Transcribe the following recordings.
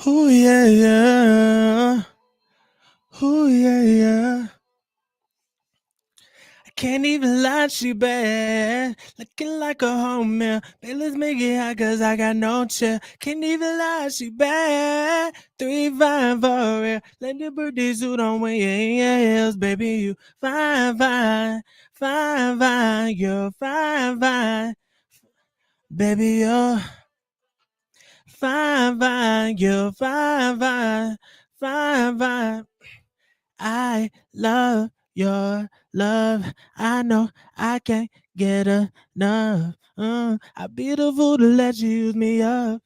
Ooh yeah, yeah. Ooh yeah, yeah. I can't even lie, she bad. Looking like a homie. Baby, let's make it hot cause I got no chill. Can't even lie, she bad. 3-5 for real. Let the birthday suit on when you in your heels, baby. You fine, fine. Fine, fine. You're fine, fine. Baby, you're fine, fine. You're fine, fine. Fine, fine. I love your love. I know I can't get enough. I'd be the fool to let you use me up.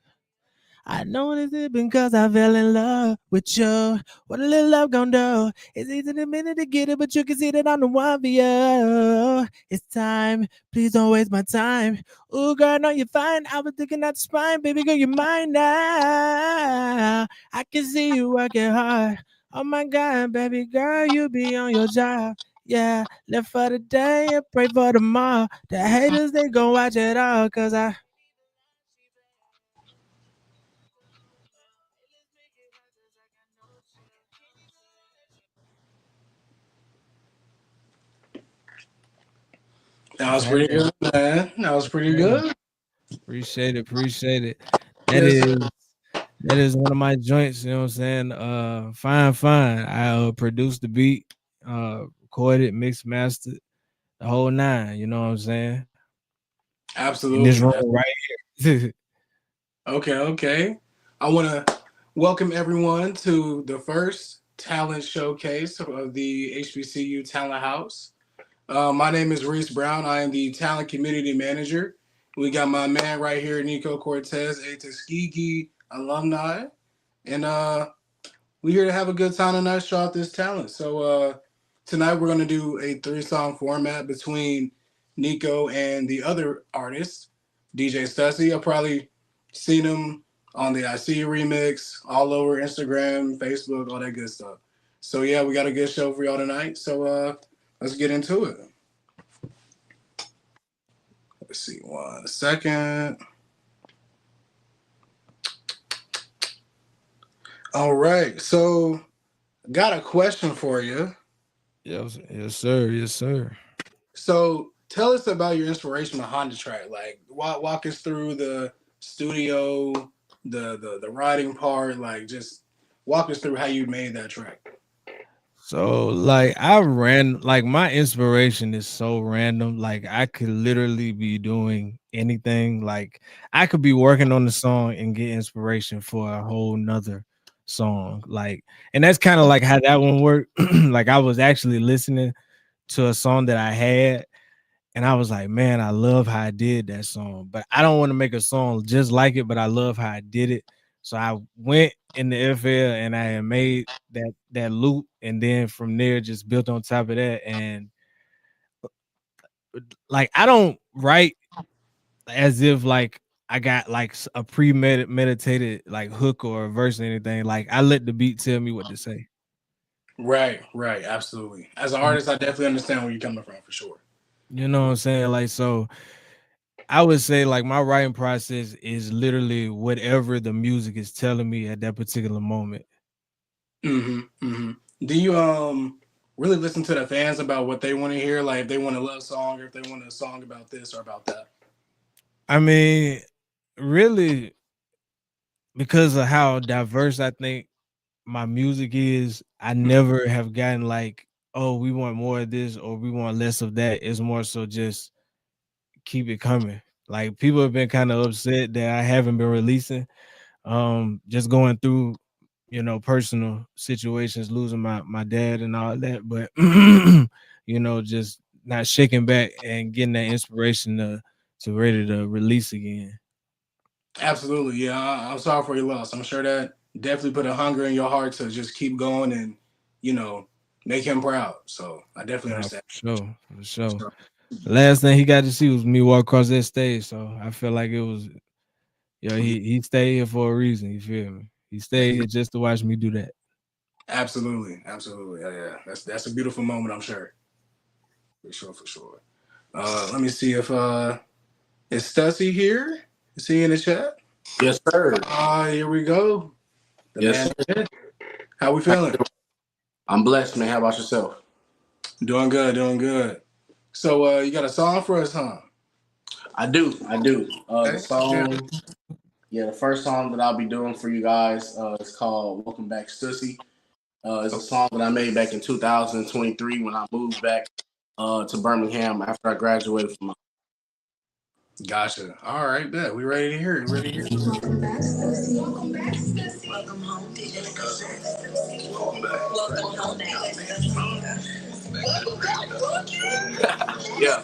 I know this is because I fell in love with you. What a little love gon' do. It's easy in a minute to get it, but you can see that I'm the one for you. It's time. Please don't waste my time. Ooh, girl, I know you're fine. I was thinking out the spine. Baby girl, you're mine now. I can see you working hard. Oh my God, baby girl, you be on your job. Yeah, live for the day and pray for tomorrow. The haters, they gon' watch it all, cause I That was pretty good, man. That was pretty good. appreciate it, appreciate it. That Yes, sir. is that is one of my joints, you know what I'm saying? Fine, fine. I produced the beat, recorded, mixed, mastered, the whole nine, you know what I'm saying? In this Absolutely. room right here. Okay, okay. I want to welcome everyone to the first talent showcase of the HBCU Talent House. My name is Reese Brown. I am the talent community manager. We got my man right here, Nico Cortez, a Tuskegee alumni, and we're here to have a good time tonight, show out this talent. So tonight we're going to do a three-song format between Nico and the other artist, DJ Stussy. I've probably seen him on the I See You remix, all over Instagram, Facebook, all that good stuff. So yeah, we got a good show for y'all tonight. So let's get into it. Let's see, 1 second. All right, so got a question for you. Yes, yes, sir, yes, sir. So tell us about your inspiration behind the track. Like walk us through the studio, the writing part. Like just walk us through how you made that track. So like I ran like my inspiration is so random. Like I could literally be doing anything. Like I could be working on the song and get inspiration for a whole nother song. Like, and that's kind of like how that one worked. Like I was actually listening to a song that I had, and I was like, man, I love how I did that song. But I don't want to make a song just like it, but I love how I did it. So I went in the FL and I had made that loop, and then from there just built on top of that. And like I don't write as if like I got like a premeditated like hook or a verse or anything. Like I let the beat tell me what to say. Right, right, absolutely. As an artist, I definitely understand where you're coming from for sure. You know what I'm saying? Like so I would say like my writing process is literally whatever the music is telling me at that particular moment. Mm-hmm. Do you really listen to the fans about what they want to hear? Like if they want a love song or if they want a song about this or about that? I mean, really, because of how diverse I think my music is, I never have gotten like, oh, we want more of this or we want less of that. It's more so just keep it coming. Like people have been kind of upset that I haven't been releasing. Just going through, personal situations, losing my dad and all that, but just not shaking back and getting that inspiration to ready to release again. Absolutely, yeah. I'm sorry for your loss. I'm sure that definitely put a hunger in your heart to just keep going and you know make him proud. So I definitely Nah, understand. for sure, for sure. So, The last thing he got to see was me walk across that stage, so I feel like it was, he stayed here for a reason. You feel me? He stayed here just to watch me do that. absolutely, absolutely, yeah, yeah. That's a beautiful moment. I'm sure, for sure, for sure. Let me see if is Stussy here? Is he in the chat? Yes, sir. Here we go. The Yes, man sir. is. How we How you feeling? doing? I'm blessed, man. How about yourself? Doing good, doing good. So you got a song for us, huh? I do. I do. The Okay. Yeah. song, yeah, the first song that I'll be doing for you guys is called "Welcome Back, Stussy." It's a song that I made back in 2023 when I moved back to Birmingham after I graduated from. Gotcha. All right, bet. We ready to hear it. Ready to hear it. Welcome back, Stussy. Welcome back, Stussy. Welcome home, DJ Nico Cortez. Welcome back. Welcome home, Yeah.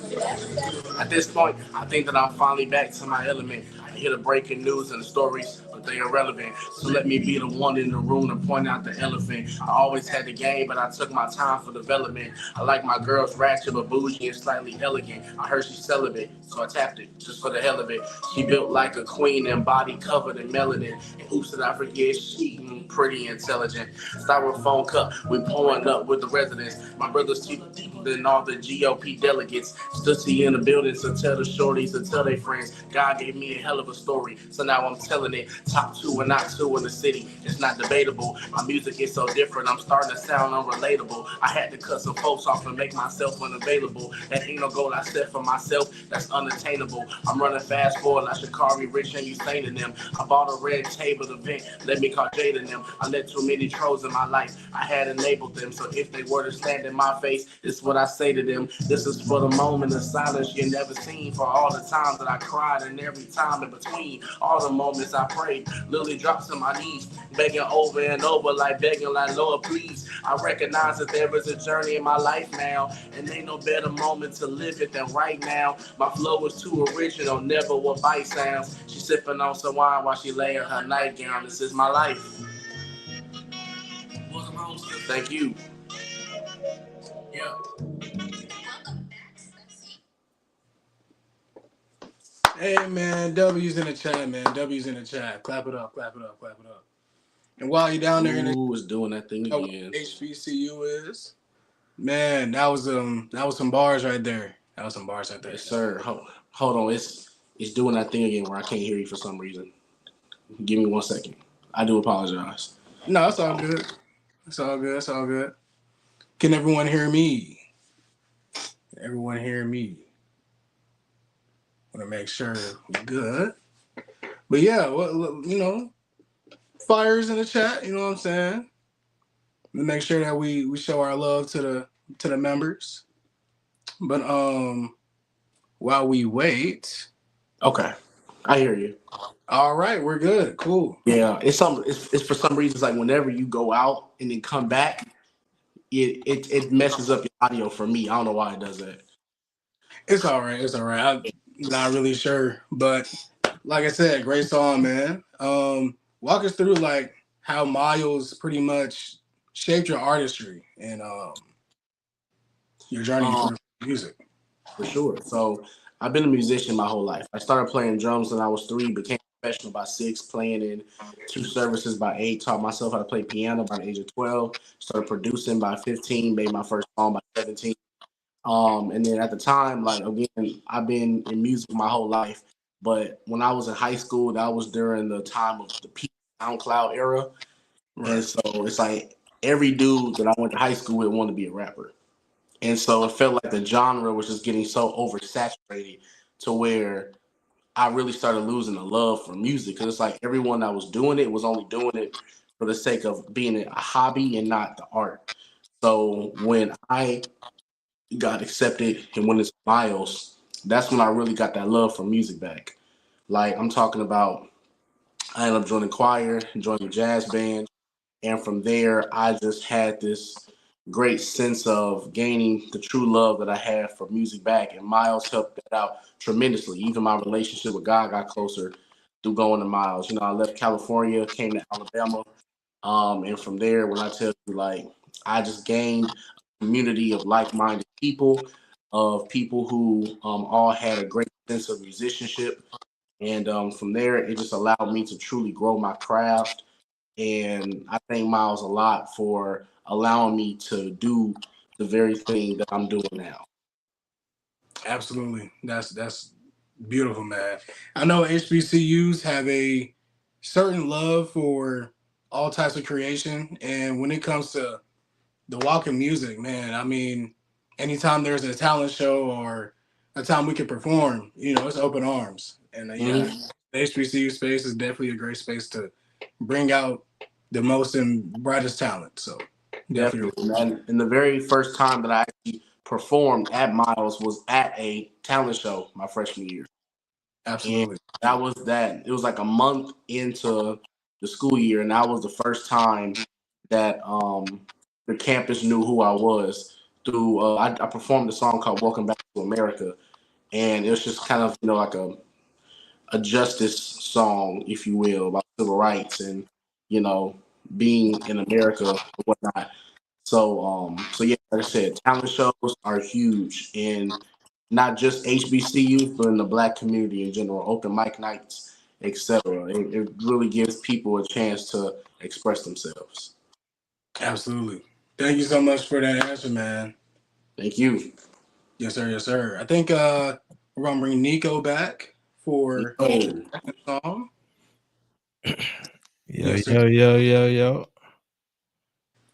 At this point, I think that I'm finally back to my element. I hear the breaking news and the stories, but they are irrelevant. So let me be the one in the room to point out the elephant. I always had the game, but I took my time for development. I like my girls ratchet, but bougie and slightly elegant. I heard she's celibate, so I tapped it just for the hell of it. She built like a queen and body covered in melanin. And oops, did I forget she pretty intelligent. Styrofoam cup, we pouring up with the residents. My brother's cheaper than all the GOP delegates. Stussy in the building, so tell the shorties to tell their friends. God gave me a hell of a story, so now I'm telling it. Top two and not two in the city, it's not debatable. My music is so different, I'm starting to sound unrelatable. I had to cut some folks off and make myself unavailable. That ain't no goal I set for myself, that's unattainable. I'm running fast forward like Shakari, Rich, and Usain in them. I bought a red table event, let me call Jade in them. I let too many trolls in my life, I had enabled them. So if they were to stand in my face, this is what I say to them. This is for the moment of silence you never seen, for all the times that I cried and every time in between, all the moments I prayed, literally drops to my knees, begging over and over, like begging like Lord please. I recognize that there is a journey in my life now, and ain't no better moment to live it than right now. My flow is too original, never what bite sounds. She sipping on some wine while she lay in her nightgown. This is my life. Welcome home, thank you. Yeah. Hey man, W's in the chat, man. W's in the chat. Clap it up, clap it up, clap it up. And while you're down there in the Ooh, is doing that thing what again. HBCU is, man, that was some bars right there. That was some bars right there. Yes, sir. Hold on. It's doing that thing again where I can't hear you for some reason. Give me 1 second. I do apologize. No, it's all good. It's all good. It's all good. Can everyone hear me? Everyone hear me? Want to make sure we're good. But yeah, well, fires in the chat. You know what I'm saying? To make sure that we show our love to the members. But while we wait, Okay, I hear you. all right, we're good. Cool. Yeah, it's for some reasons like whenever you go out and then come back, it messes up your audio for me. I don't know why it does that. It's all right. It's all right. I'm not really sure, but like I said, great song, man. Walk us through like how Miles pretty much shaped your artistry and your journey Um, through music. for sure. So I've been a musician my whole life. I started playing drums when I was 3, became professional by 6, playing in 2 services by 8, taught myself how to play piano by the age of 12, started producing by 15, made my first song by 17. And then at the time, like again, I've been in music my whole life. But when I was in high school, that was during the time of the peak SoundCloud era. And Right. so it's like every dude that I went to high school with wanted to be a rapper. And so it felt like the genre was just getting so oversaturated to where I really started losing the love for music. Because it's like everyone that was doing it was only doing it for the sake of being a hobby and not the art. So when I got accepted and went into Miles, that's when I really got that love for music back. Like I'm talking about, I ended up joining choir, joining jazz band, and from there I just had this great sense of gaining the true love that I had for music back. And Miles helped that out tremendously. Even my relationship with God got closer through going to Miles. You know, I left California, came to Alabama, and from there, when I tell you, like, I just gained a community of like-minded people, of people who all had a great sense of musicianship. And from there, it just allowed me to truly grow my craft. And I thank Miles a lot for allowing me to do the very thing that I'm doing now. Absolutely. That's beautiful, man. I know HBCUs have a certain love for all types of creation. And when it comes to the walking music, man, I mean, anytime there's a talent show or a time we can perform, it's open arms. And yeah, Hmm. the HBCU space is definitely a great space to bring out the most and brightest talent. So definitely, Definitely. And the very first time that I actually performed at Miles was at a talent show my freshman year. And absolutely, that was that. It was like a month into the school year, and that was the first time that the campus knew who I was through. I performed a song called "Welcome Back to America," and it was just kind of like a justice song, if you will, about civil rights and you know being in America and whatnot. So yeah, like I said, talent shows are huge in not just HBCUs, but in the Black community in general. Open mic nights, etc. It really gives people a chance to express themselves. absolutely. Thank you so much for that answer, man. Thank you. Yes, sir. Yes, sir. I think we're gonna bring Nico back for Oh, the song. Yo, Yes, sir. yo, yo, yo, yo.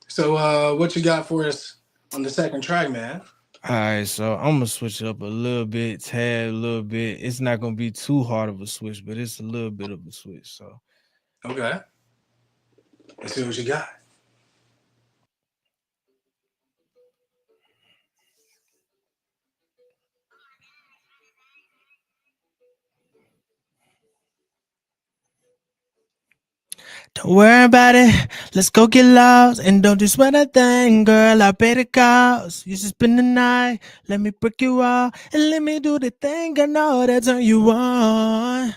So, what you got for us on the second track, man? All right, so I'm gonna switch it up a little bit, tad, a little bit. It's not gonna be too hard of a switch, but it's a little bit of a switch. So Okay, let's see what you got. don't worry about it. Let's go get lost and don't just sweat a thing, girl. I pay the cost. You should spend the night. Let me break you off and let me do the thing I know that turn you on.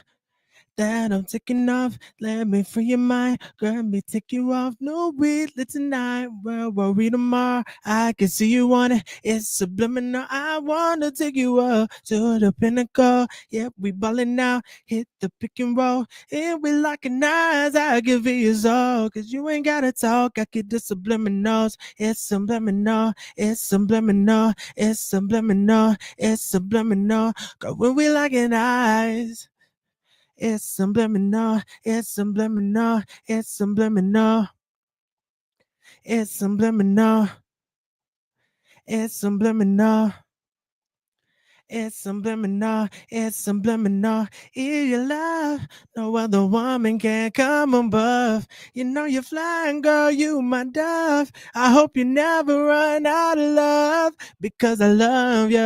That I'm taking off. Let me free your mind. Girl, let me take you off. No weirdly tonight. Well, worry tomorrow. I can see you on it. It's subliminal. I wanna take you up to the pinnacle. Yeah, we ballin' now. Hit the pick and roll. And we locking eyes. I give it your all. Cause you ain't gotta talk. I get the subliminals. It's subliminal. It's subliminal. It's subliminal. It's subliminal. Girl, when we locking eyes. It's subliminal, it's subliminal, it's subliminal, it's subliminal, it's subliminal. It's subliminal, it's subliminal. If you love, no other woman can come above. You know you're flying, girl, you my dove. I hope you never run out of love because I love you.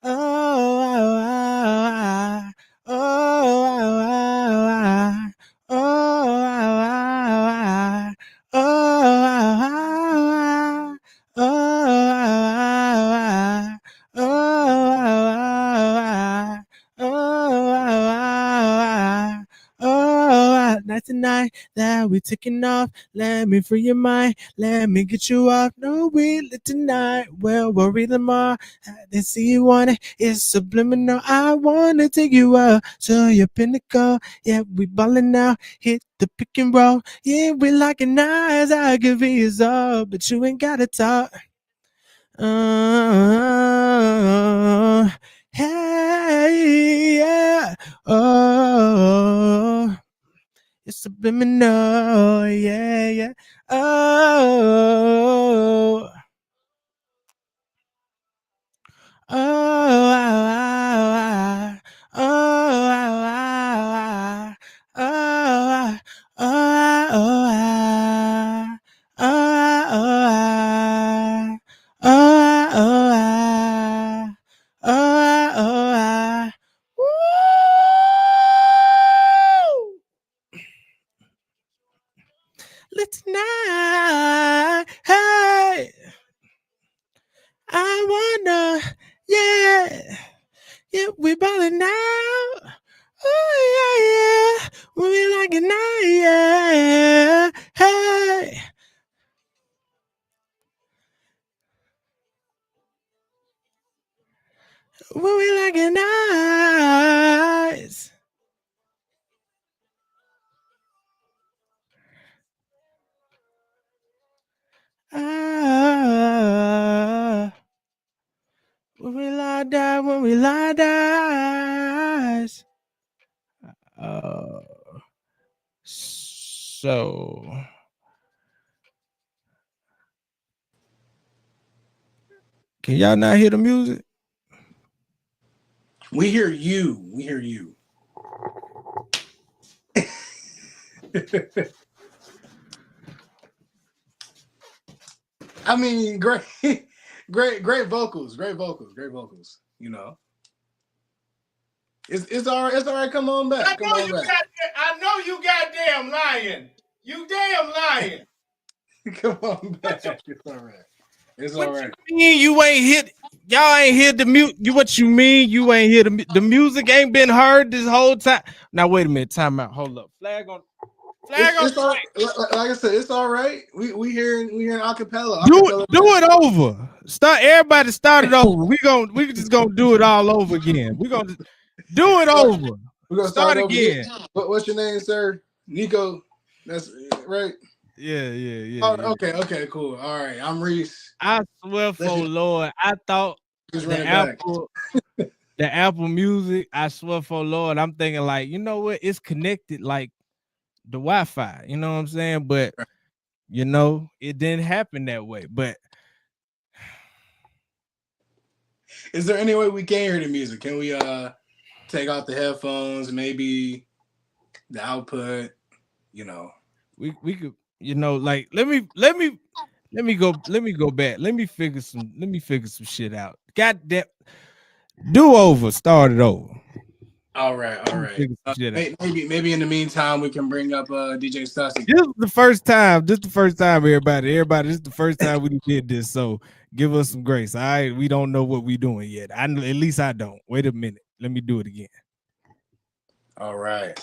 Oh, oh, oh, oh, oh, oh, oh, oh, oh, oh, oh, night to night that we taking off. Let me free your mind. Let me get you off. No, we lit tonight. Well, worry tomorrow. They see you want it. It's subliminal. I wanna take you up to your pinnacle. Yeah, we ballin' now. Hit the pick and roll. Yeah, we locking eyes. I give you all, but you ain't gotta talk. Uh, hey, yeah. Oh, it's subliminal. Yeah, yeah. Oh, oh, ah, ah, ah, oh, ah, ah, oh, ah, oh, ah, oh, ah, oh, ah, oh, ah, oh, ah. Woo! Let's not. Hey, I wanna. Yeah, yeah, we ballin' now. Oh yeah, yeah, we like it now. Yeah, hey, we like it nice. Ah, when we lie down, when we lie down. Oh. So can y'all not hear the music? We hear you. We hear you. I mean, great, great vocals, great vocals, great vocals. You know, it's all right. It's all right. Come on back. Come on back. I know you goddamn lying. You damn lying. Come on back. It's all right. It's all right. You mean you ain't hit? Y'all ain't hear the music. What you mean you ain't hear the music? Ain't been heard this whole time. Now wait a minute. Time out. Hold up. Flag on. It's all, like I said, it's all right. We hearing acapella. Do it over. Everybody start it over. We just gonna do it all over again. We gonna do it over. We're gonna start again. What's your name, sir? Nico. That's right. Yeah. Oh, okay, cool. All right, I'm Reese. I swear for Lord, I thought the Apple Music. I swear for Lord, I'm thinking like, you know what? It's connected like the Wi-Fi. You know what I'm saying? But you know, it didn't happen that way. But is there any way we can hear the music? Can we take out the headphones? Maybe the output. You know, we could. You know, like let me go back. Let me figure some shit out. God damn, do over, start it over. All right. Maybe in the meantime we can bring up DJ Stussy. This is the first time. Everybody. This is the first time we did this. So give us some grace. All right, we don't know what we're doing yet. At least I don't. Wait a minute. Let me do it again. All right.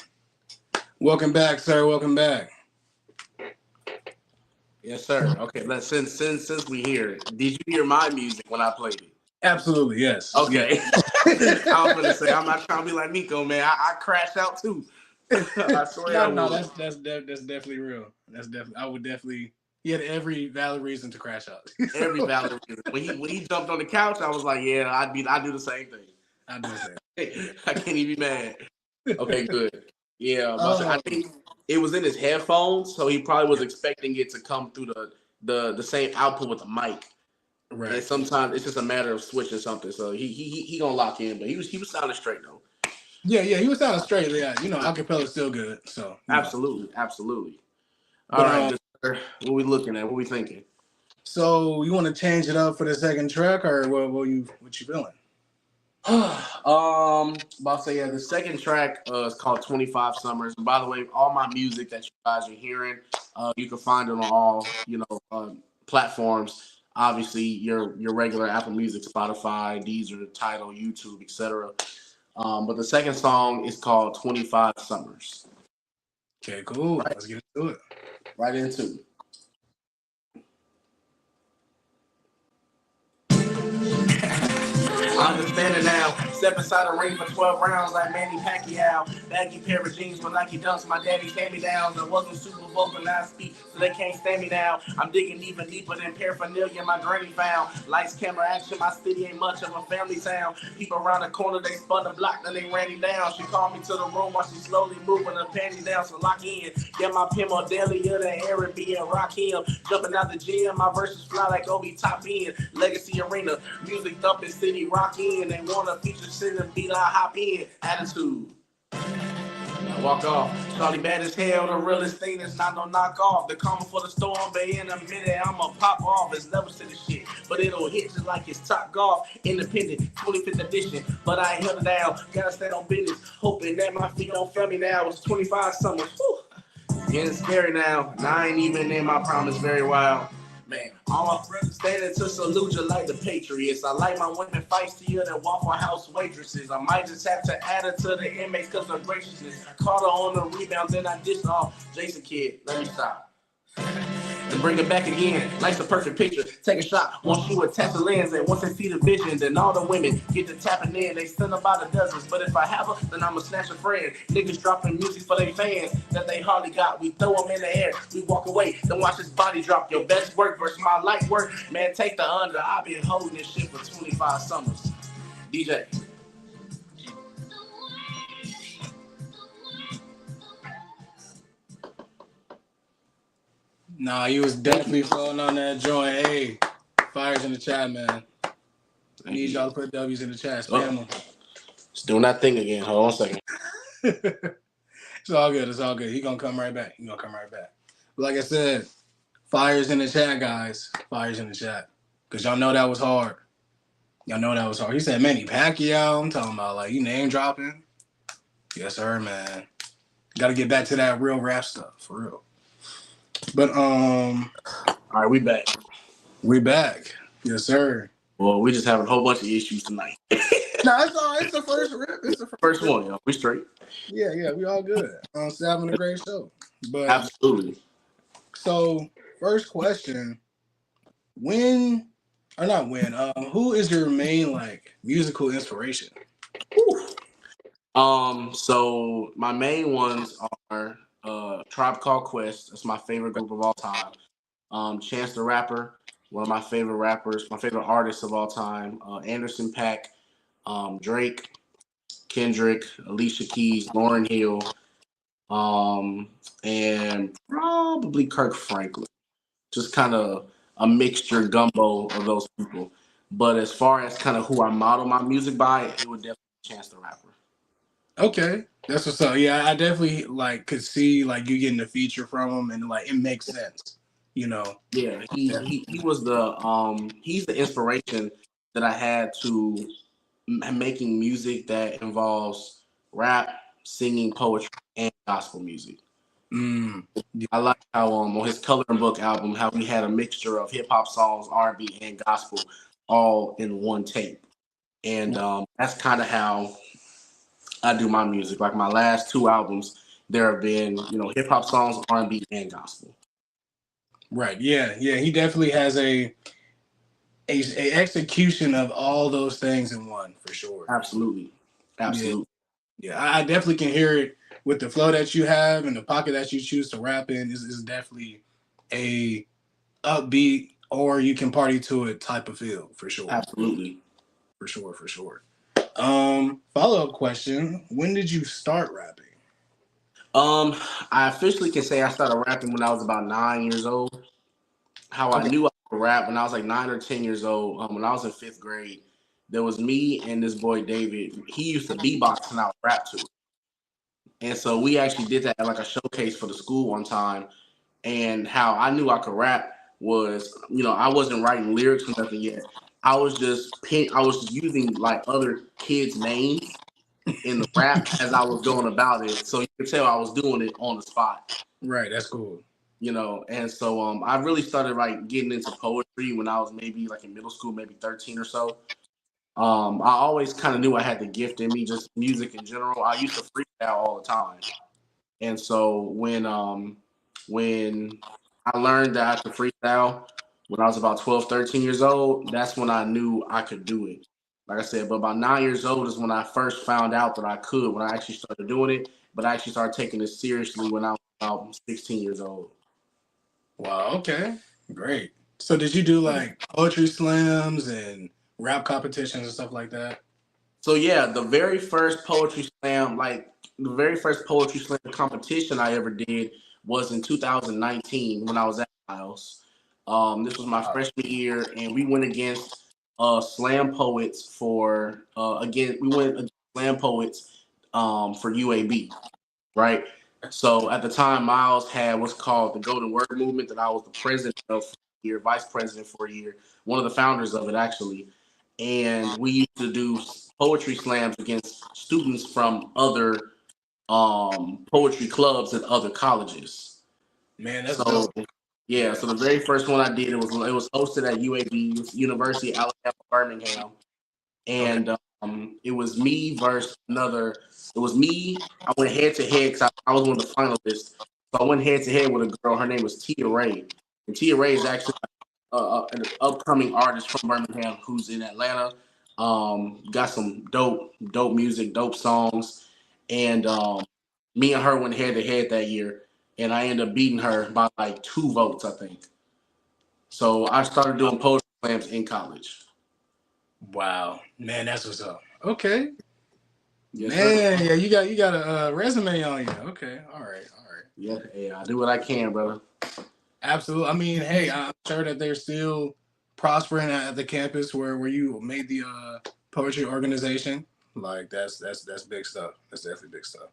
Welcome back, sir. Welcome back. Yes, sir. Okay, but since we hear it, did you hear my music when I played it? Absolutely, yes. Okay. I was gonna say I'm not trying to be like Nico, man. I crashed out too. I swear. No, that's definitely real. I would definitely. He had every valid reason to crash out. Every valid reason. When he jumped on the couch, I was like, yeah, I'd do the same thing. I'd do the same. I can't even be mad. Okay, good. Yeah, I think it was in his headphones, so he probably was expecting it to come through the same output with the mic. Right. And sometimes it's just a matter of switching something. So he gonna lock in, but he was sounding straight though. Yeah, he was sounding straight. Yeah, you know, acapella is still good. So absolutely. All right, what we looking at? What we thinking? So you want to change it up for the second track, or what you feeling? About to say the second track is called 25 Summers. And by the way, all my music that you guys are hearing, you can find it on all platforms. Obviously, your regular Apple Music, Spotify, Deezer, Tidal, YouTube, etc. But the second song is called 25 Summers. Okay, cool. Right. Let's get into it. Right into it. I understand it now. Step inside a ring for 12 rounds like Manny Pacquiao. Baggy pair of jeans with Nike dunks. My daddy's hand-me-downs. I wasn't super vocal, now I speak, so they can't stand me now. I'm digging even deeper than paraphernalia my granny found. Lights, camera, action. My city ain't much of a family town. People around the corner, they spun the block, then they ran him down. She called me to the room while she slowly moving her panties down, so lock in. Get my pen more daily, the Arabian rock him. Jumping out the gym, my verses fly like Obi top in. Legacy arena, music thumping city rock in. They want to feature sitting beat, I hop in. Attitude. Now walk off. Charlie bad as hell, the realest thing that's not no knock off. The calm for the storm, but in a minute I'ma pop off. It's levels to the shit, but it'll hit just like it's Top Golf. Independent, 25th edition, but I ain't held it down. Gotta stay on business, hoping that my feet don't fail me now. It's 25 summers. Whew. Getting scary now. I ain't even in my promise very wild. Man, all my friends standing to salute you like the Patriots. I like my women feistier than Waffle House waitresses. I might just have to add it to the inmates because of graciousness. I caught her on the rebound, then I dished off. Jason Kidd, let me stop. And bring it back again, life's a perfect picture. Take a shot, once you attach the lens, and once they see the vision, then all the women get to tapping in. They send about the dozens, but if I have her, then I'ma snatch a friend. Niggas dropping music for their fans that they hardly got. We throw them in the air, we walk away, then watch his body drop. Your best work versus my light work, man, take the under. I've been holding this shit for 25 summers. DJ. Nah, you was definitely floating on that joint. Hey, fires in the chat, man. I need y'all to put W's in the chat. Spam them. It's doing that thing again. Hold on a second. It's all good. It's all good. He gonna come right back. Like I said, fires in the chat, guys. Fires in the chat. Cause y'all know that was hard. He said Manny Pacquiao. I'm talking about like you name dropping. Yes, sir, man. Got to get back to that real rap stuff for real. But all right, we back. We back. Yes, sir. Well, we just having a whole bunch of issues tonight. No, it's all right. It's the first rip. It's the first one, y'all. We straight. Yeah, we all good. Still having a great show. But absolutely. So, first question: who is your main like musical inspiration? So my main ones are Tribe Called Quest. That's my favorite group of all time. Chance the Rapper, one of my favorite rappers, my favorite artists of all time. Anderson .Paak, Drake, Kendrick, Alicia Keys, Lauryn Hill, and probably Kirk Franklin. Just kind of a mixture gumbo of those people. But as far as kind of who I model my music by, it would definitely be Chance the Rapper. Okay, that's what's up. Yeah, I definitely like could see like you getting a feature from him, and like it makes sense. You know. Yeah, he was he's the inspiration that I had to making music that involves rap, singing, poetry, and gospel music. Yeah. I like how on his Coloring Book album, how we had a mixture of hip hop songs, R&B, and gospel all in one tape, and that's kind of how I do my music. Like my last two albums, there have been hip hop songs, R&B, and gospel. Right. Yeah. He definitely has a execution of all those things in one for sure. Absolutely. Yeah, I definitely can hear it with the flow that you have and the pocket that you choose to rap in. Is definitely a upbeat or you can party to it type of feel for sure. Absolutely. For sure. Follow-up question: when did you start rapping? I officially can say I started rapping when I was about 9 years old. How I knew I could rap when I was like 9 or 10 years old. When I was in 5th grade, there was me and this boy David. He used to beatbox and I would rap to it. And so we actually did that at like a showcase for the school one time. And how I knew I could rap was, I wasn't writing lyrics or nothing yet. I was just using like other kids' names in the rap as I was going about it. So you could tell I was doing it on the spot. Right, that's cool. And so I really started like getting into poetry when I was maybe like in middle school, maybe 13 or so. I always kind of knew I had the gift in me, just music in general. I used to freestyle all the time. And so when I learned that I could freestyle when I was about 12, 13 years old, that's when I knew I could do it. Like I said, but about 9 years old is when I first found out that I could, when I actually started doing it, but I actually started taking it seriously when I was about 16 years old. Wow, okay. Great. So did you do like poetry slams and rap competitions and stuff like that? So yeah, the very first poetry slam competition I ever did was in 2019 when I was at Miles. This was my freshman year, and we went against slam poets for UAB, right? So at the time, Miles had what's called the Golden Word Movement that I was the president of for a year, vice president for a year, one of the founders of it actually. And we used to do poetry slams against students from other poetry clubs at other colleges. Man, that's dope. Yeah, so the very first one I did, it was hosted at UAB, University of Alabama, Birmingham. And it was me versus another. It was me. I went head to head because I was one of the finalists. So I went head to head with a girl. Her name was Tia Ray. And Tia Ray is actually an upcoming artist from Birmingham who's in Atlanta. Got some dope music, dope songs. And me and her went head to head that year. And I ended up beating her by like 2 votes, I think. So I started doing poetry slams in college. Wow, man, that's what's up. Okay, yes, man, sir. Yeah, you got a resume on you. Okay, all right. Yeah, I do what I can, brother. Absolutely. I mean, hey, I'm sure that they're still prospering at the campus where you made the poetry organization. Like that's big stuff. That's definitely big stuff.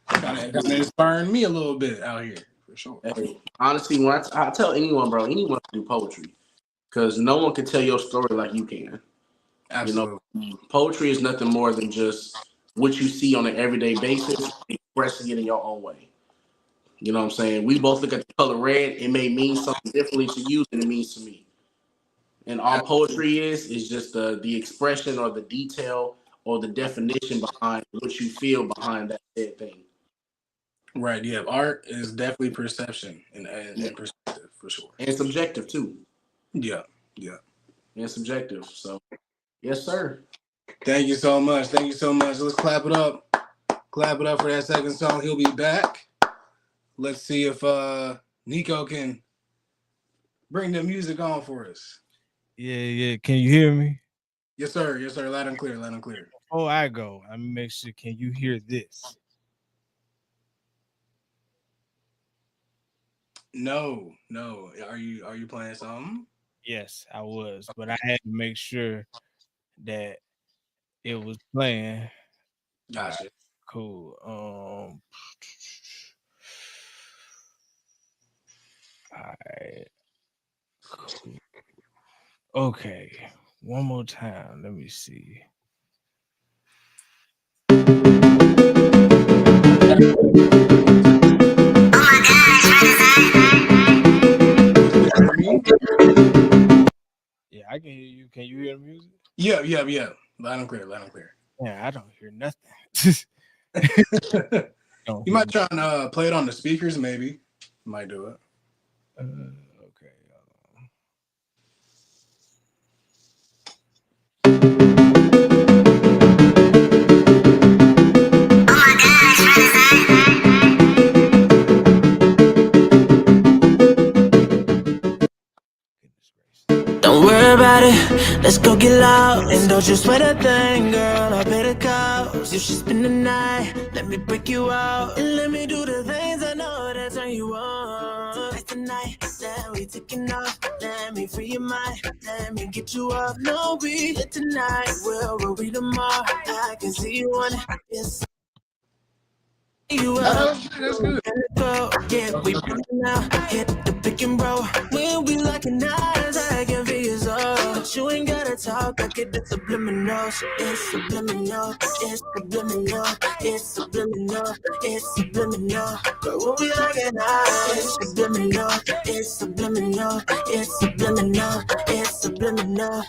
Kind of inspiring me a little bit out here for sure. Hey, honestly, when I tell anyone, bro, anyone can do poetry because no one can tell your story like you can. You know, Absolutely. poetry is nothing more than just what you see on an everyday basis, expressing it in your own way. You know what I'm saying? We both look at the color red. It may mean something differently to you than it means to me. And all poetry is just the expression or the detail or the definition behind what you feel behind that said thing. Right. Yeah. Art is definitely perception Yeah. and perspective for sure. And subjective too. Yeah. Yeah. And subjective. So yes, sir. Thank you so much. Thank you so much. Let's clap it up. Clap it up for that second song. He'll be back. Let's see if Nico can bring the music on for us. Yeah, yeah. Can you hear me? Yes, sir. Yes, sir. Loud and clear. Loud and clear. Before I go, I'm gonna make sure. Can you hear this? No, no. Are you playing something? Yes, I was, but I had to make sure that it was playing. All right, Gotcha. cool. All right, cool. Okay, one more time. Let me see. Can you hear me? Yeah, I can hear you. Can you hear the music? Yeah, yeah, yeah. Loud and clear. Loud and clear. Yeah, I don't hear nothing. Don't You hear. might try and play it on the speakers, maybe. Might do it. Okay. Don't worry about it, let's go get loud. And don't you sweat a thing, girl, I pay the cost. You should spend the night, let me break you out. And let me do the things I know that turn you on. Tonight's the night that we taking off. Let me free your mind, let me get you up. No, we lit tonight, we'll be tomorrow. I can see you on it, yes. You up, That's good. go, yeah, we now hit the pick and roll. When we locking eyes, I can feel you so. But you ain't gotta talk, I get the subliminal. It's subliminal, it's subliminal, it's subliminal, it's subliminal. But when we locking eyes, it's subliminal, it's subliminal, it's subliminal, it's subliminal,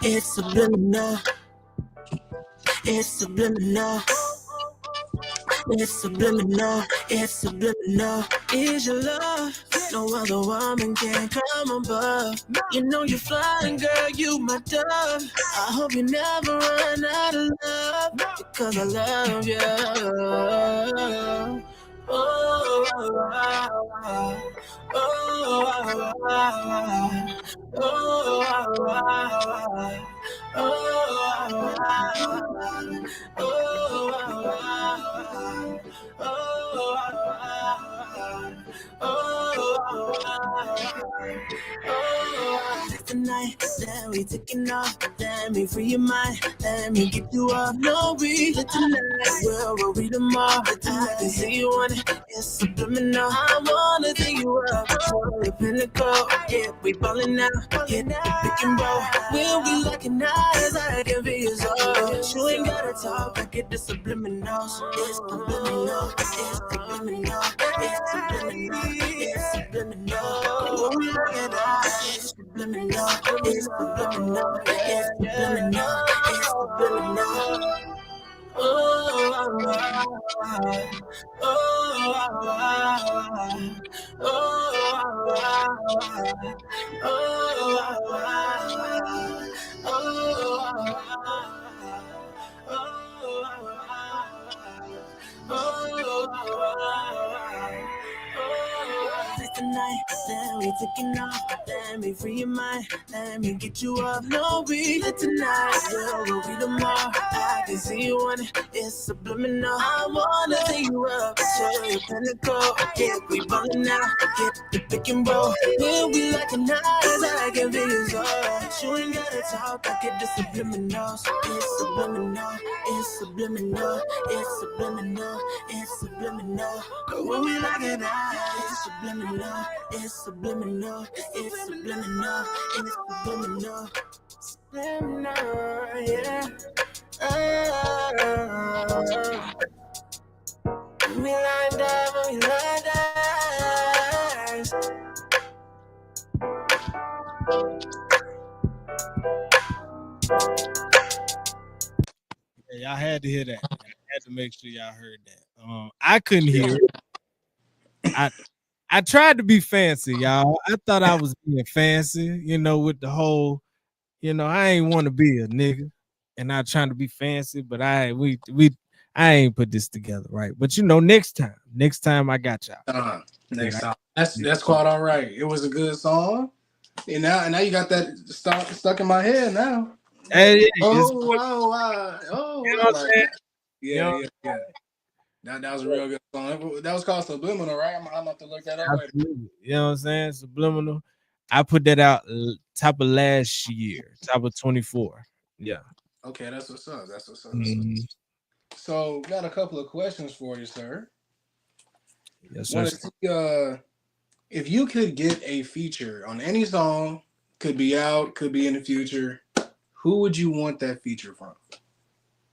it's subliminal, it's subliminal. It's subliminal, it's subliminal. Is your love? No other woman can come above. You know you're flying, girl, you my dove. I hope you never run out of love, because I love you. Oh, oh, oh, oh, tonight that we taking off, let me free your mind, let me get you up. No, we lit tonight, we'll be tomorrow. I can see you on it, it's subliminal. I wanna see you up, for the pinnacle. Yeah, we ballin' out, hit the pick and roll. We'll be locking eyes, I can feel you so. You ain't gotta talk, I get the subliminal. It's subliminal, it's subliminal, it's subliminal, it's subliminal. When we locking eyes, it's subliminal, it's subliminal, it's subliminal, it's subliminal. tonight. Then we taking off. Let me free your mind. Let me get you up. No, we lit tonight. We'll be tomorrow. I can see you on it. It's subliminal. I wanna take you up to your pinnacle. Yeah, we ballin' now. Get the pick and roll. We'll be like an eyes. I can feel you so. You ain't gotta talk. I get the subliminals. It's subliminal. It's subliminal. It's subliminal. It's subliminal. But when we like it out, it's subliminal. It's subliminal. It's subliminal. It's subliminal. Subliminal, yeah. Oh. We lined up, we lined eyes. Yeah, y'all had to hear that. I had to make sure y'all heard that. I couldn't hear it. I tried to be fancy, y'all. I thought I was being fancy, with the whole, I ain't want to be a nigga, and not trying to be fancy, but I ain't put this together right. But next time I got y'all. Next time, that's quite all right. It was a good song, and now you got that stuck in my head now. Hey, yeah. That was a real good song. That was called Subliminal, right? I'm gonna have to look that up later. You know what I'm saying? Subliminal. I put that out top of last year, top of 24. Yeah. Okay, that's what's up. Mm-hmm. So, got a couple of questions for you, sir. Yes, sir. If you could get a feature on any song, could be out, could be in the future, who would you want that feature from?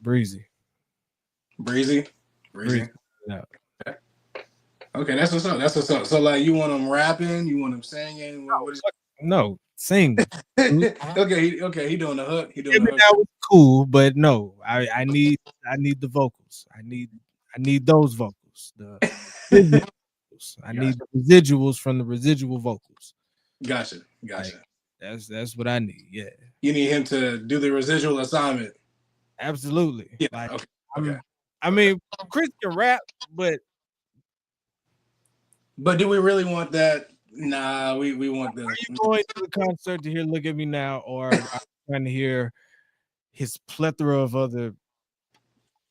Breezy. Yeah. Okay, that's what's up. So, like, you want them rapping? You want them singing? No, sing. Okay, he doing the hook. That was cool, but no, I need the vocals. I need those vocals. I need the residuals from the residual vocals. Gotcha. Like, that's what I need. Yeah. You need him to do the residual assignment. Absolutely. Yeah. Like, okay. I mean, Chris can rap, but do we really want that? Nah, we want the. Are you going to the concert to hear "Look at Me Now," or are you trying to hear his plethora of other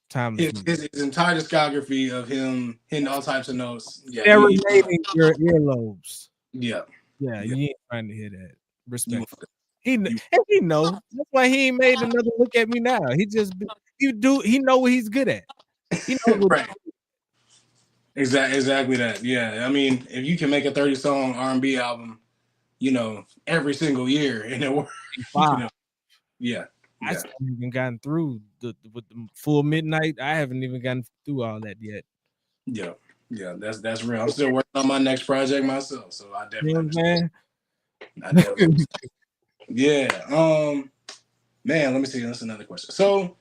times? His entire discography of him hitting all types of notes. Yeah, serenading your earlobes. Yeah. You ain't trying to hear that. Respect. He knows. That's why he ain't made another "Look at Me Now." He know what he's good at. He knows what right. Exactly that. Yeah. I mean, if you can make a 30-song R&B album, every single year, and it works. Yeah. I still haven't even gotten through with the full midnight. I haven't even gotten through all that yet. Yeah. That's real. I'm still working on my next project myself, so I definitely. Yeah. Man, let me see. That's another question. So,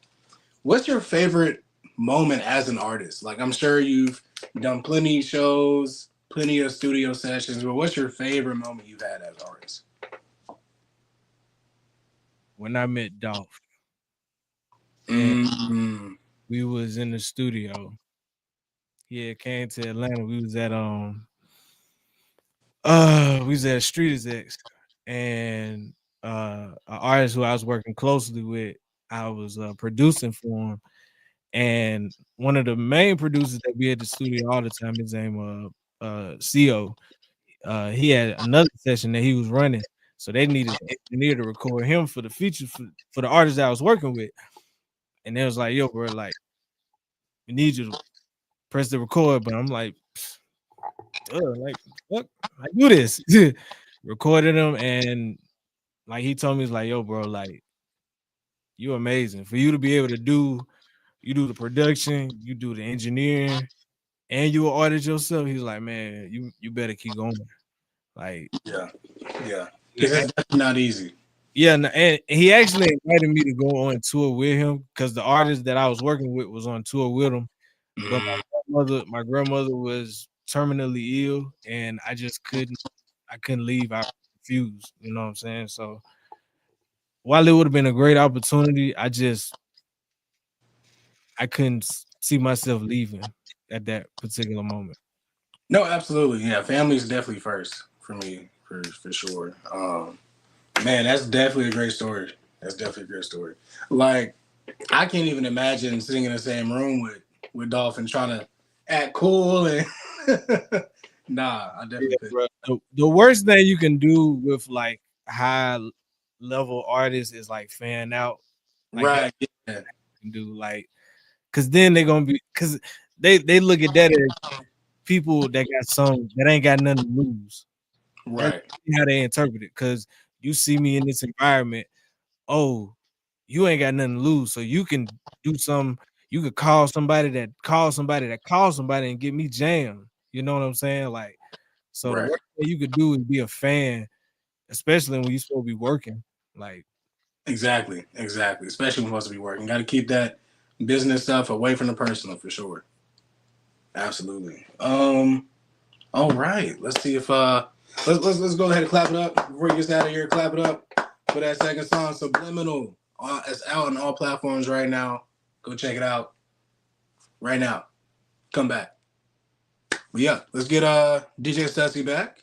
what's your favorite moment as an artist? Like, I'm sure you've done plenty of shows, plenty of studio sessions, but what's your favorite moment you've had as an artist? When I met Dolph. Mm-hmm. We was in the studio. He came to Atlanta. We was at Street Execs, and an artist who I was working closely with, I was producing for him. And one of the main producers that we had the studio all the time, his name CO. He had another session that he was running, so they needed an engineer to record him for the feature for the artist that I was working with. And they was like, "Yo, bro, like, we need you to press the record." But I'm like, like, what? I do this. Recorded him, and like he told me, he's like, "Yo, bro, like, you amazing. For you to be able to do the production, you do the engineering, and you an artist yourself." He's like, "Man, you better keep going." Like, yeah, because that's not easy. Yeah, and he actually invited me to go on tour with him because the artist that I was working with was on tour with him. But my grandmother was terminally ill, and I just couldn't leave. I refused, you know what I'm saying? So while it would have been a great opportunity, I couldn't see myself leaving at that particular moment. No, absolutely. Yeah, family is definitely first for me, for sure. Man, that's definitely a great story. That's definitely a great story. Like, I can't even imagine sitting in the same room with Dolphin trying to act cool and nah, I definitely Yeah, could. bro. The worst thing you can do with like high level artists is like fan out. Like that Right. Yeah. can do like because then they're gonna be because they look at that as people that got songs that ain't got nothing to lose. That's Right. how they interpret it. Because you see me in this environment, oh, you ain't got nothing to lose, so you can do some. You could call somebody that calls somebody that calls somebody and get me jammed. You know what I'm saying? Like, so the Right. worst thing you could do is be a fan, especially when you're supposed to be working. Like, Exactly. Exactly. Especially when we're supposed to be working. Got to keep that business stuff away from the personal for sure. Absolutely. All right. Let's see if let's go ahead and clap it up before he gets out of here. Clap it up for that second song, Subliminal. It's out on all platforms right now. Go check it out right now. Come back. But yeah, let's get DJ Stussy back.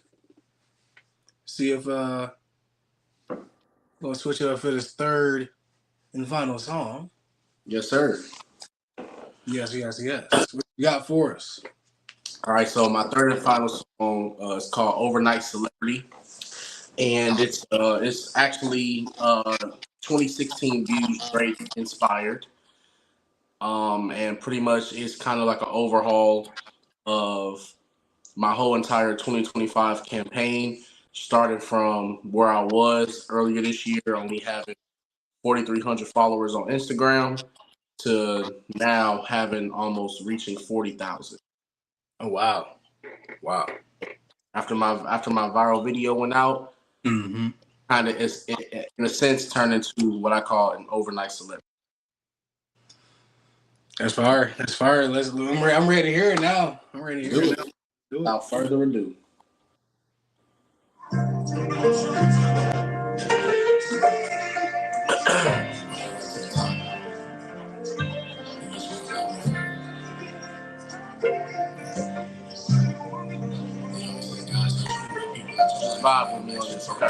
See if gonna switch it up for this third and final song. Yes, sir. Yes, yes, yes. What you got for us? All right, so my third and final song is called "Overnight Celebrity," and it's actually 2016 Views Drake inspired, and pretty much it's kind of like an overhaul of my whole entire 2025 campaign, started from where I was earlier this year, only having 4,300 followers on Instagram, to now having almost reaching 40,000. Oh wow. Wow. After my viral video went out, Mm-hmm. kind of in a sense turned into what I call an overnight celebrity. As far. I'm ready to hear it now. I'm ready to Do hear it it. now. Do it. Without further ado. Just vibe with me on this, okay?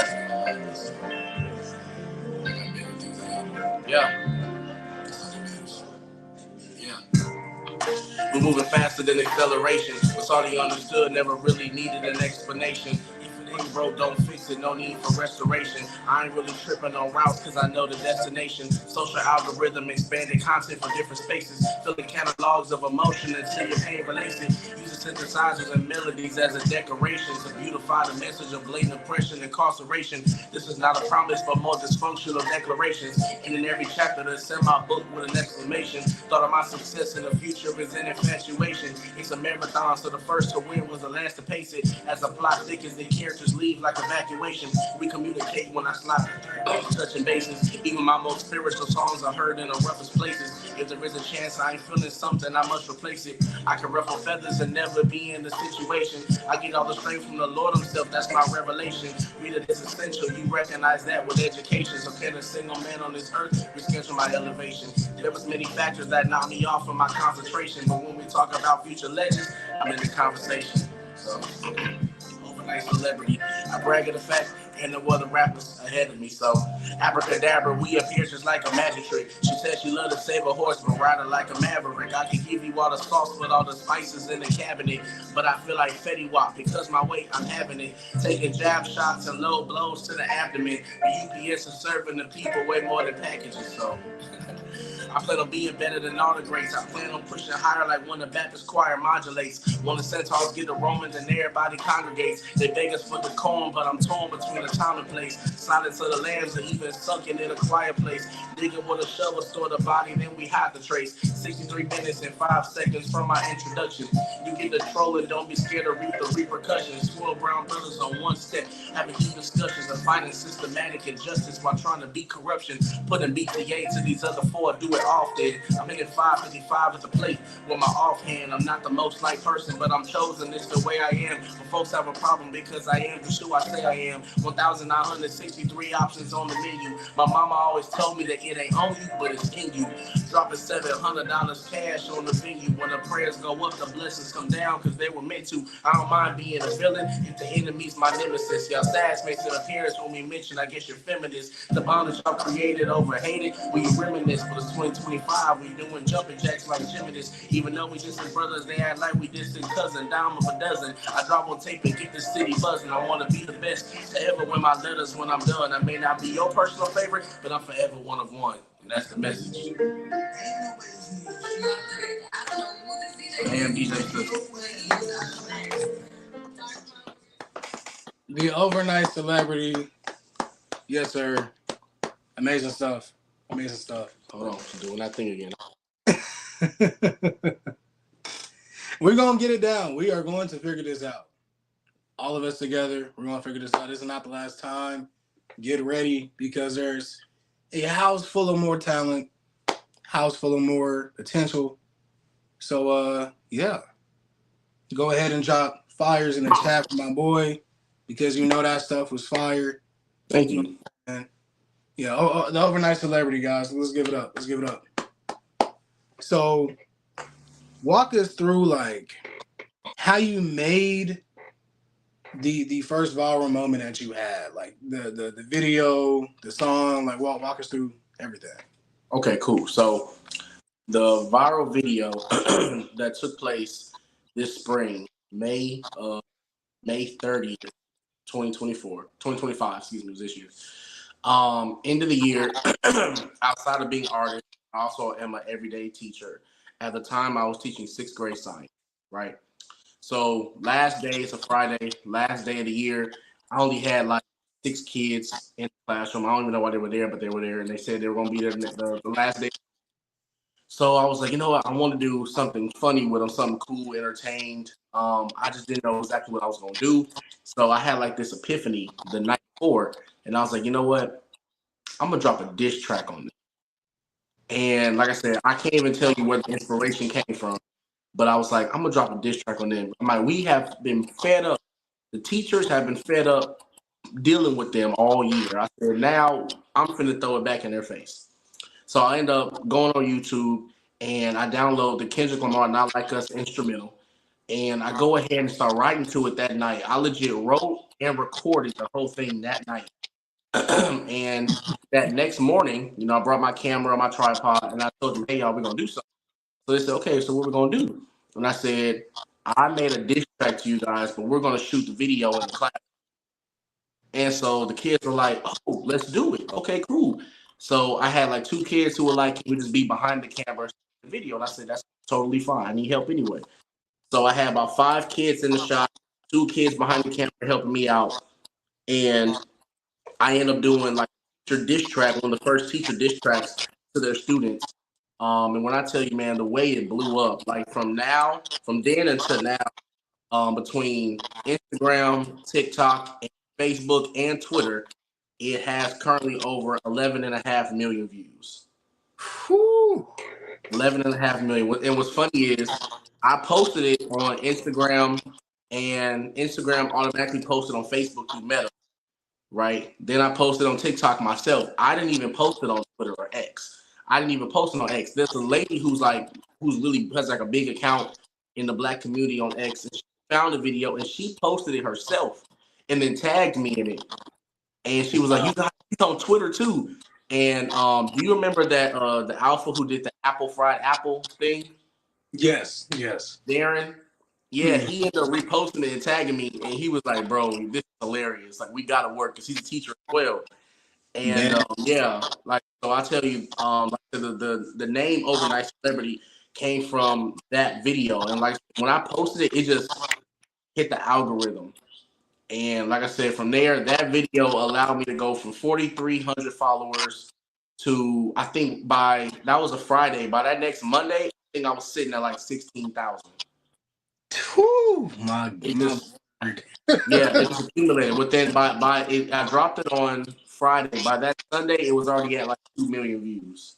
Yeah. Yeah. We're moving faster than acceleration. What's already understood never really needed an explanation. If it ain't broke, don't fix it. No need for restoration. I ain't really tripping on routes because I know the destination. Social algorithm expanded content for different spaces. Filling catalogs of emotion until your pain relates it. Using synthesizers and melodies as a decoration to beautify the message of blatant oppression and incarceration. This is not a promise for more dysfunctional declarations. And in every chapter, there's semi-book with an exclamation. Thought of my success in the future is an infatuation. It's a marathon, so the first to win was the last to pace it. As the plot thickens, the characters leave like evacuation. We communicate when I slide touching bases. Even my most spiritual songs are heard in the roughest places. If there is a chance I ain't feeling something, I must replace it. I can ruffle feathers and never be in the situation. I get all the strength from the Lord himself, that's my revelation. Read it is essential, you recognize that with education. So can a single man on this earth reschedule my elevation? There was many factors that knocked me off of my concentration, but when we talk about future legends, I'm in the conversation. So, overnight celebrity. I brag of the fact and no other rappers ahead of me. So, abracadabra, we appear just like a magic trick. She said she loved to save a horse, but ride her like a maverick. I can give you all the sauce with all the spices in the cabinet, but I feel like Fetty Wap because my weight, I'm having it. Taking jab shots and low blows to the abdomen. The UPS is serving the people way more than packages. So. I plan on being better than all the greats. I plan on pushing higher like when the Baptist choir modulates. When the centaurs get the Romans and everybody congregates. They beg us for decorum, but I'm torn between the time and place. Silence of the lambs are even sunken in a quiet place. Digging with a shovel, store the body, then we hide the trace. 63 minutes and 5 seconds from my introduction. You get the trolling, don't be scared to reap the repercussions. 12 brown brothers on one step, having deep discussions. A fighting systematic injustice while trying to beat corruption. Putting BTA to these other four, do it often. I'm hitting 555 at the plate with my offhand. I'm not the most liked person, but I'm chosen. It's the way I am. But folks have a problem because I am just who I say I am. 1,963 options on the menu. My mama always told me that it ain't on you, but it's in you. Dropping $700 cash on the venue. When the prayers go up, the blessings come down because they were meant to. I don't mind being a villain if the enemy's my nemesis. Y'all stats makes an appearance when we mention, I guess you're feminist. The bondage y'all created over hated, we reminisce. But it's 2025, we doing jumping jacks like gymnasts. Even though we distant brothers, they act like we distant cousin. Dime of a dozen. I drop on tape and get the city buzzing. I want to be the best to ever win my letters when I'm done. I may not be your personal favorite, but I'm forever one of one. And that's the message. Damn, DJ Stussy. The overnight celebrity. Yes, sir. Amazing stuff. Amazing stuff. Hold on, she's doing that thing again. We're going to get it down. We are going to figure this out. All of us together, we're going to figure this out. This is not the last time. Get ready because there's a house full of more talent, house full of more potential. So, yeah. Go ahead and drop fires in the chat for my boy because you know that stuff was fire. Thank you. And yeah, the overnight celebrity, guys. Let's give it up. Let's give it up. So, walk us through like how you made the first viral moment that you had, like the video, the song. Like walk us through everything. Okay, cool. So the viral video that took place this spring, May 30th, 2025, excuse me, this year. End of the year, outside of being an artist, I also am an everyday teacher. At the time, I was teaching 6th grade science, right? So last day, it's a Friday, last day of the year. I only had like 6 kids in the classroom. I don't even know why they were there, but they were there, and they said they were going to be there the last day. So I was like, you know what? I want to do something funny with them, something cool, entertained. I just didn't know exactly what I was going to do. So I had like this epiphany the night before, and I was like, you know what? I'm going to drop a diss track on this. And like I said, I can't even tell you where the inspiration came from, but I was like, I'm going to drop a diss track on them. I'm like, we have been fed up. The teachers have been fed up dealing with them all year. I said, now I'm finna throw it back in their face. So I end up going on YouTube and I download the Kendrick Lamar Not Like Us instrumental. And I go ahead and start writing to it that night. I legit wrote and recorded the whole thing that night. And that next morning, you know, I brought my camera, my tripod, and I told them, hey, y'all, we're going to do something. So they said, okay, so what we're going to do? And I said, I made a diss track to you guys, but we're going to shoot the video in the class. And so the kids were like, oh, let's do it. Okay, cool. So I had like 2 kids who were like, can we just be behind the camera in the video? And I said, that's totally fine. I need help anyway. So I had about 5 kids in the shot, 2 kids behind the camera helping me out. And I ended up doing like teacher diss track, one of the first teacher diss tracks to their students. And when I tell you, man, the way it blew up, like from then until now, between Instagram, TikTok, and Facebook, and Twitter, it has currently over 11.5 million views. Whew. 11.5 million. And what's funny is I posted it on Instagram, and Instagram automatically posted on Facebook through Meta, right? Then I posted on TikTok myself. I didn't even post it on Twitter or X. I didn't even post it on X. There's a lady who's really has like a big account in the Black community on X, and she found the video and she posted it herself and then tagged me in it. And she was like, you got it on Twitter too. And do you remember that the alpha who did the fried apple thing? Yes. Darren? Yeah, he ended up reposting it and tagging me, and he was like, bro, this is hilarious. Like, we got to work because he's a teacher as well. And like, so I tell you, like the name Overnight Celebrity came from that video. And like, when I posted it, it just hit the algorithm. And like I said, from there, that video allowed me to go from 4,300 followers to, I think that was a Friday. By that next Monday, I think I was sitting at like 16,000. Whew, my goodness. Yeah, it was accumulated. Within by it, I dropped it on Friday. By that Sunday, it was already at like 2 million views.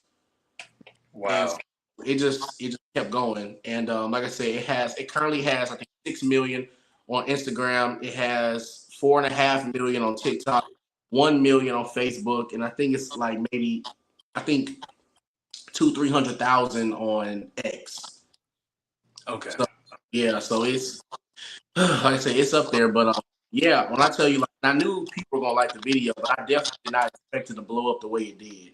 And Wow. so it just kept going. And like I said, it currently has I think 6 million on Instagram. It has 4.5 million on TikTok, 1 million on Facebook, and I think it's like maybe I think 300,000 on X. Okay. So yeah, so it's like I say, it's up there. But yeah, when I tell you, like, I knew people were gonna like the video, but I definitely did not expect it to blow up the way it did.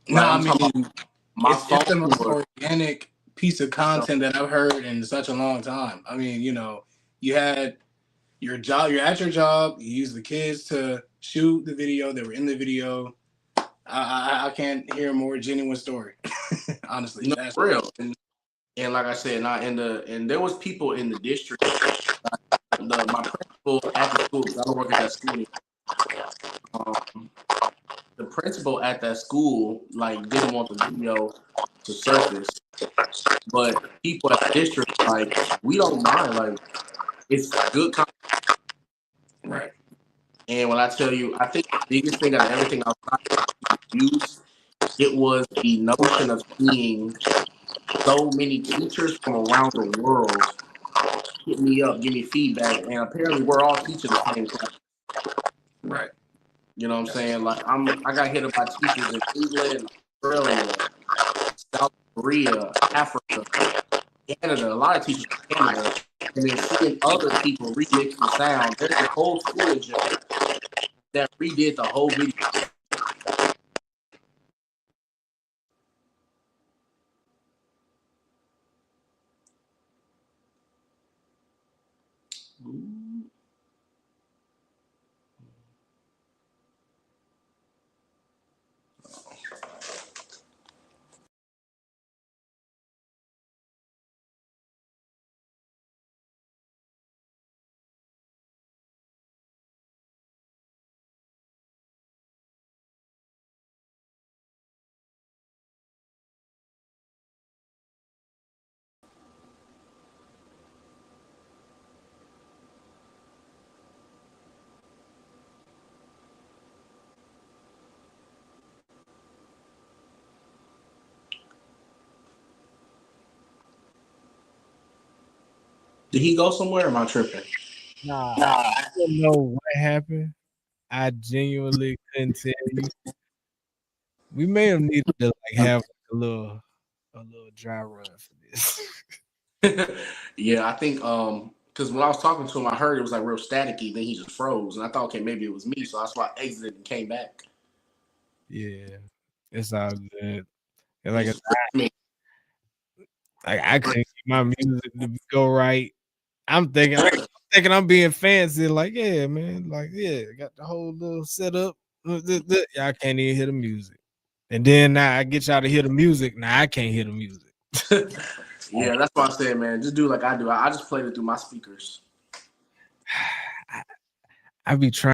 No, Like I I'm talking about mean, my it's the phone most was. organic piece of content that I've heard in such a long time. I mean, you had your job, you're at your job, you use the kids to shoot the video, they were in the video. I can't hear a more genuine story. Honestly, No, that's for real. And like I said, and there was people in the district. My principal at the school, because I don't work at that school anymore. The principal at that school like didn't want the video to surface, but people at the district like we don't mind. Like it's good content. right. And when I tell you, I think the biggest thing out of everything outside of views, it was the notion of seeing so many teachers from around the world hit me up, give me feedback, and apparently we're all teaching the same class. Right. You know what I'm saying? Like I got hit up by teachers in England, Australia, South Korea, Africa, Canada. A lot of teachers from Canada, and then seeing other people remix the sound. There's a whole school in Japan that redid the whole video. Did he go somewhere? Or am I tripping? Nah, I don't know what happened. I genuinely couldn't tell you. We may have needed to like have a little dry run for this. Yeah, I think because when I was talking to him, I heard it was like real staticky. Then he just froze, and I thought, okay, maybe it was me. So that's why I exited and came back. Yeah, it's all good. And like Which I is crazy. I couldn't get my music to go right. I'm thinking I'm being fancy, like, yeah, man, like, yeah, got the whole little setup. Y'all can't even hear the music. And then now I get y'all to hear the music. Now I can't hear the music. Yeah, that's why I said, man, just do like I do. I just played it through my speakers. I be trying.